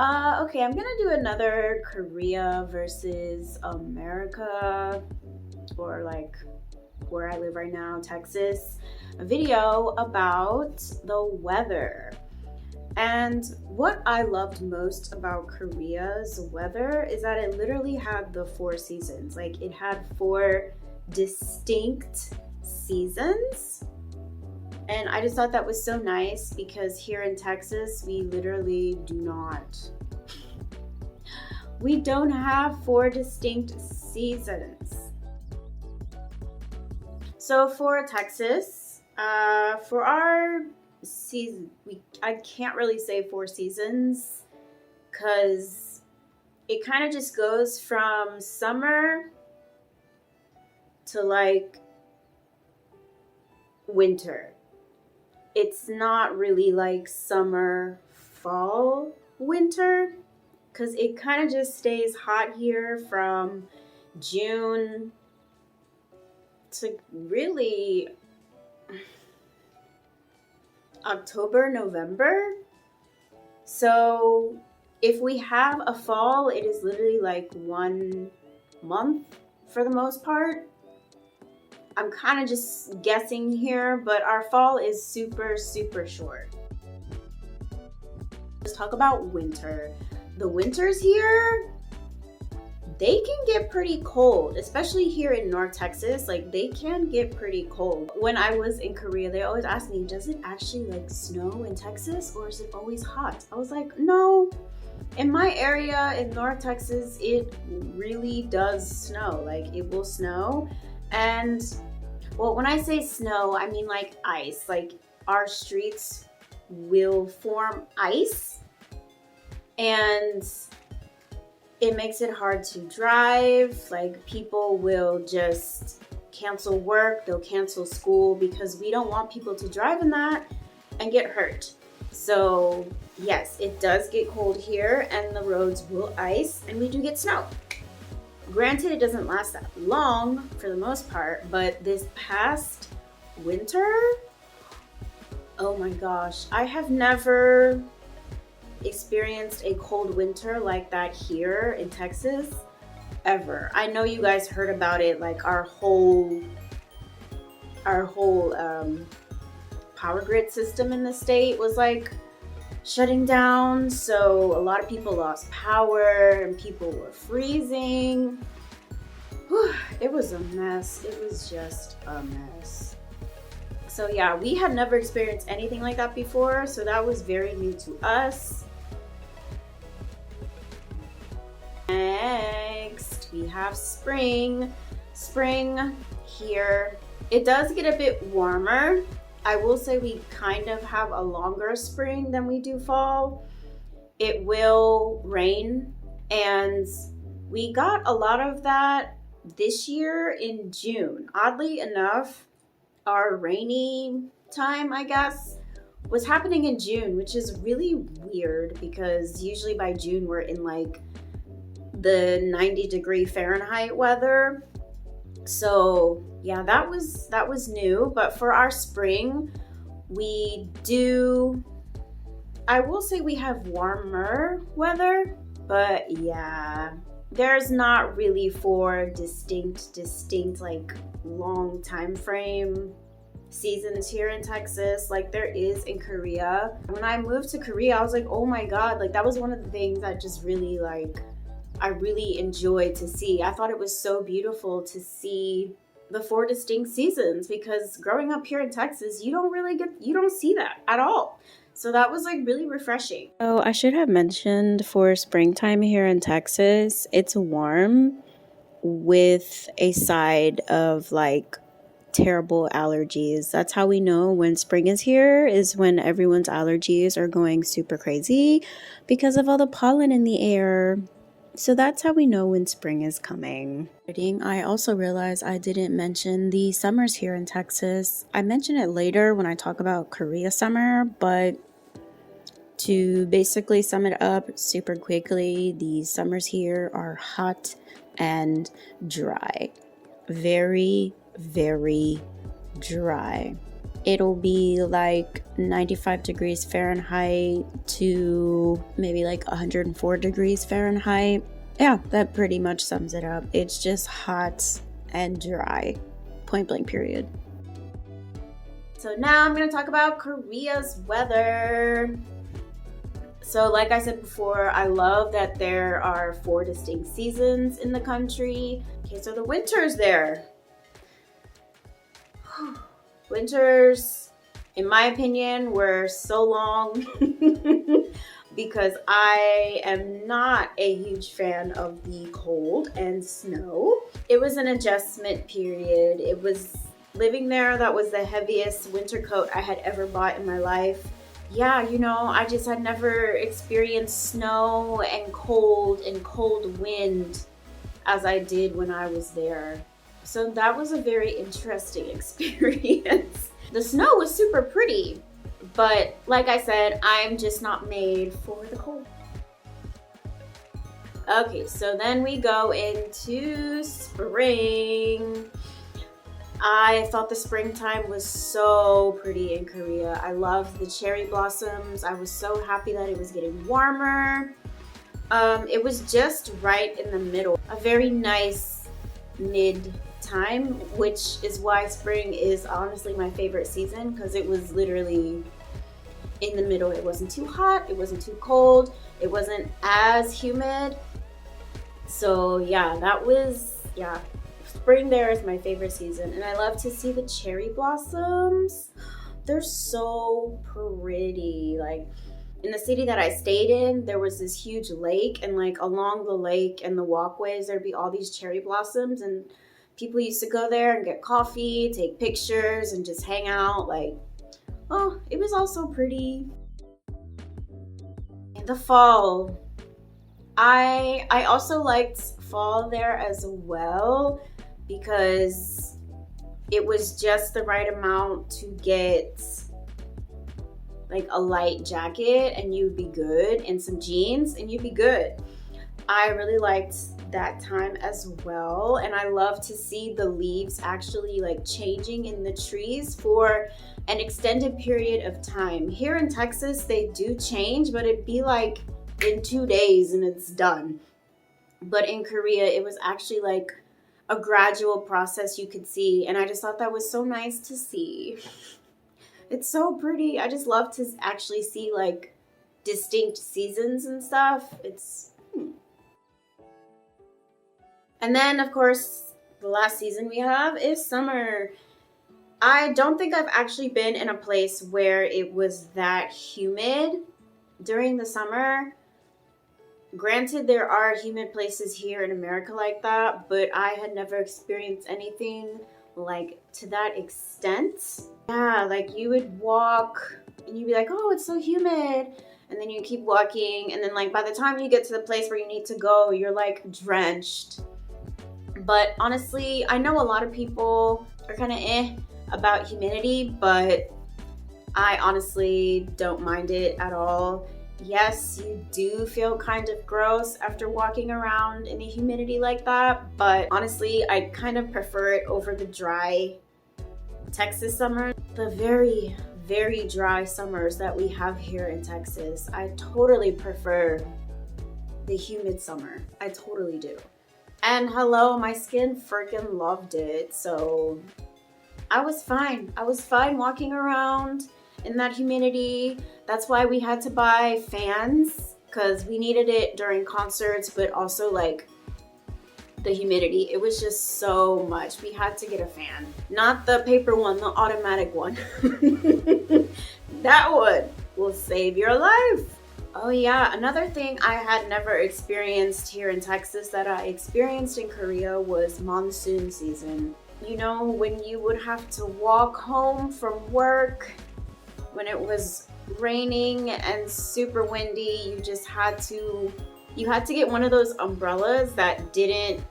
Okay, I'm gonna do another Korea versus America, or like where I live right now, Texas, a video about the weather. And what I loved most about Korea's weather is that it literally had the four seasons. Like it had four distinct seasons. And I just thought that was so nice because here in Texas, we literally do not. We don't have four distinct seasons. So for Texas, for our season, I can't really say four seasons because it kind of just goes from summer to like winter. It's not really like summer, fall, winter, because it kind of just stays hot here from June to really October, November. So if we have a fall, it is literally like 1 month for the most part. I'm kind of just guessing here, but our fall is super, super short. Let's talk about winter. The winters here, they can get pretty cold, especially here in North Texas. Like they can get pretty cold. When I was in Korea, they always asked me, does it actually like snow in Texas or is it always hot? I was like, no. In my area in North Texas, it really does snow. Like it will snow. And well, when I say snow, I mean like ice. Like our streets will form ice and it makes it hard to drive. Like people will just cancel work, they'll cancel school because we don't want people to drive in that and get hurt. So yes, it does get cold here and the roads will ice and we do get snow. Granted, it doesn't last that long for the most part, but this past winter, oh my gosh, I have never experienced a cold winter like that here in Texas ever. I know you guys heard about it, like our whole power grid system in the state was like shutting down, so a lot of people lost power and people were freezing. Whew, it was a mess. It was just a mess. So yeah, we had never experienced anything like that before, so that was very new to us. Next, we have spring. Spring here, it does get a bit warmer. I will say we kind of have a longer spring than we do fall. It will rain, and we got a lot of that this year in June. Oddly enough, our rainy time, I guess, was happening in June, which is really weird because usually by June we're in like the 90-degree Fahrenheit weather. So yeah, that was new. But for our spring, I will say we have warmer weather, but yeah, there's not really four distinct like long time frame seasons here in Texas like there is in Korea. When I moved to Korea, I was like, oh my god, like that was one of the things that just really like I really enjoyed to see. I thought it was so beautiful to see the four distinct seasons because growing up here in Texas, you don't see that at all. So that was like really refreshing. Oh, I should have mentioned for springtime here in Texas, it's warm with a side of like terrible allergies. That's how we know when spring is here, is when everyone's allergies are going super crazy because of all the pollen in the air. So that's how we know when spring is coming. I also realized I didn't mention the summers here in Texas. I mention it later when I talk about Korea summer, but to basically sum it up super quickly, the summers here are hot and dry. Very, very dry. it'll be like 95 degrees Fahrenheit to maybe like 104 degrees Fahrenheit. Yeah, that pretty much sums it up. It's just hot and dry. Point blank period. So now I'm going to talk about Korea's weather. So like I said before, I love that there are 4 distinct seasons in the country. Okay, so the winter's there. Winters, in my opinion, were so long because I am not a huge fan of the cold and snow. It was an adjustment period. It was living there, that was the heaviest winter coat I had ever bought in my life. Yeah, you know, I just had never experienced snow and cold wind as I did when I was there. So that was a very interesting experience. The snow was super pretty, but like I said, I'm just not made for the cold. Okay, so then we go into spring. I thought the springtime was so pretty in Korea. I loved the cherry blossoms. I was so happy that it was getting warmer. It was just right in the middle. A very nice mid-time, which is why spring is honestly my favorite season, because it was literally in the middle. It wasn't too hot, it wasn't too cold, it wasn't as humid. So yeah, spring there is my favorite season, and I love to see the cherry blossoms. They're so pretty. Like in the city that I stayed in, there was this huge lake, and like along the lake and the walkways, there'd be all these cherry blossoms, and people used to go there and get coffee, take pictures, and just hang out. Like, oh, it was all so pretty. In the fall, I also liked fall there as well, because it was just the right amount to get like a light jacket and you'd be good, and some jeans and you'd be good. I really liked that time as well, and I love to see the leaves actually like changing in the trees for an extended period of time. Here in Texas, they do change, but it'd be like in 2 days and it's done. But in Korea, it was actually like a gradual process you could see, and I just thought that was so nice to see. It's so pretty. I just love to actually see like distinct seasons and stuff. And then of course, the last season we have is summer. I don't think I've actually been in a place where it was that humid during the summer. Granted, there are humid places here in America like that, but I had never experienced anything like to that extent. Yeah, like you would walk and you'd be like, oh, it's so humid. And then you keep walking, and then like by the time you get to the place where you need to go, you're like drenched. But honestly, I know a lot of people are kind of about humidity, but I honestly don't mind it at all. Yes, you do feel kind of gross after walking around in the humidity like that, but honestly, I kind of prefer it over the dry Texas summer. The very, very dry summers that we have here in Texas, I totally prefer the humid summer. I totally do. And hello, my skin freaking loved it, so I was fine. I was fine walking around in that humidity. That's why we had to buy fans, because we needed it during concerts, but also like the humidity. It was just so much. We had to get a fan. Not the paper one, the automatic one. That one will save your life. Oh yeah, another thing I had never experienced here in Texas that I experienced in Korea was monsoon season. You know, when you would have to walk home from work, when it was raining and super windy, you had to get one of those umbrellas that didn't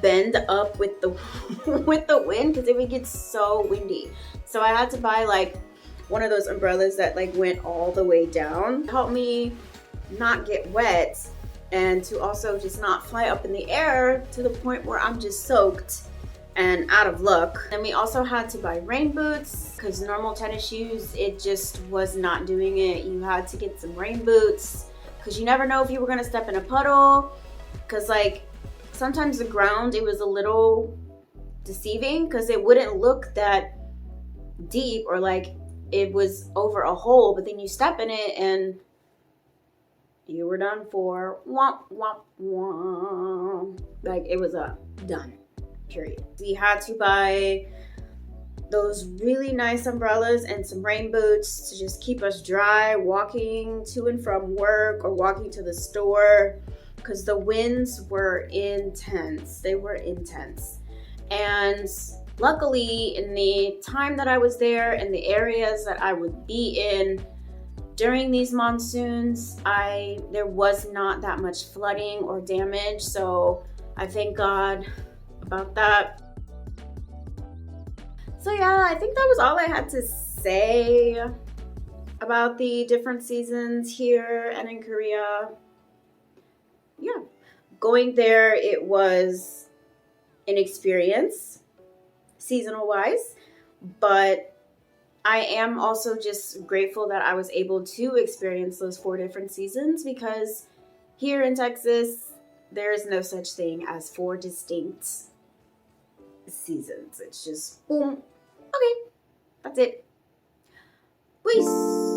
bend up with the with the wind, because it would get so windy. So I had to buy like one of those umbrellas that like went all the way down to help me not get wet, and to also just not fly up in the air to the point where I'm just soaked and out of luck. Then we also had to buy rain boots because normal tennis shoes, it just was not doing it. You had to get some rain boots because you never know if you were gonna step in a puddle, because like sometimes the ground, it was a little deceiving because it wouldn't look that deep or like it was over a hole, but then you step in it and you were done for. Womp, womp, womp. Like it was a done, period. We had to buy those really nice umbrellas and some rain boots to just keep us dry walking to and from work or walking to the store, because the winds were intense. They were intense. And luckily, in the time that I was there and the areas that I would be in during these monsoons, there was not that much flooding or damage. So I thank God about that. So yeah, I think that was all I had to say about the different seasons here and in Korea. Yeah, going there, it was an experience seasonal wise, but I am also just grateful that I was able to experience those 4 different seasons, because here in Texas, there is no such thing as 4 distinct seasons. It's just boom. Okay, that's it. Peace.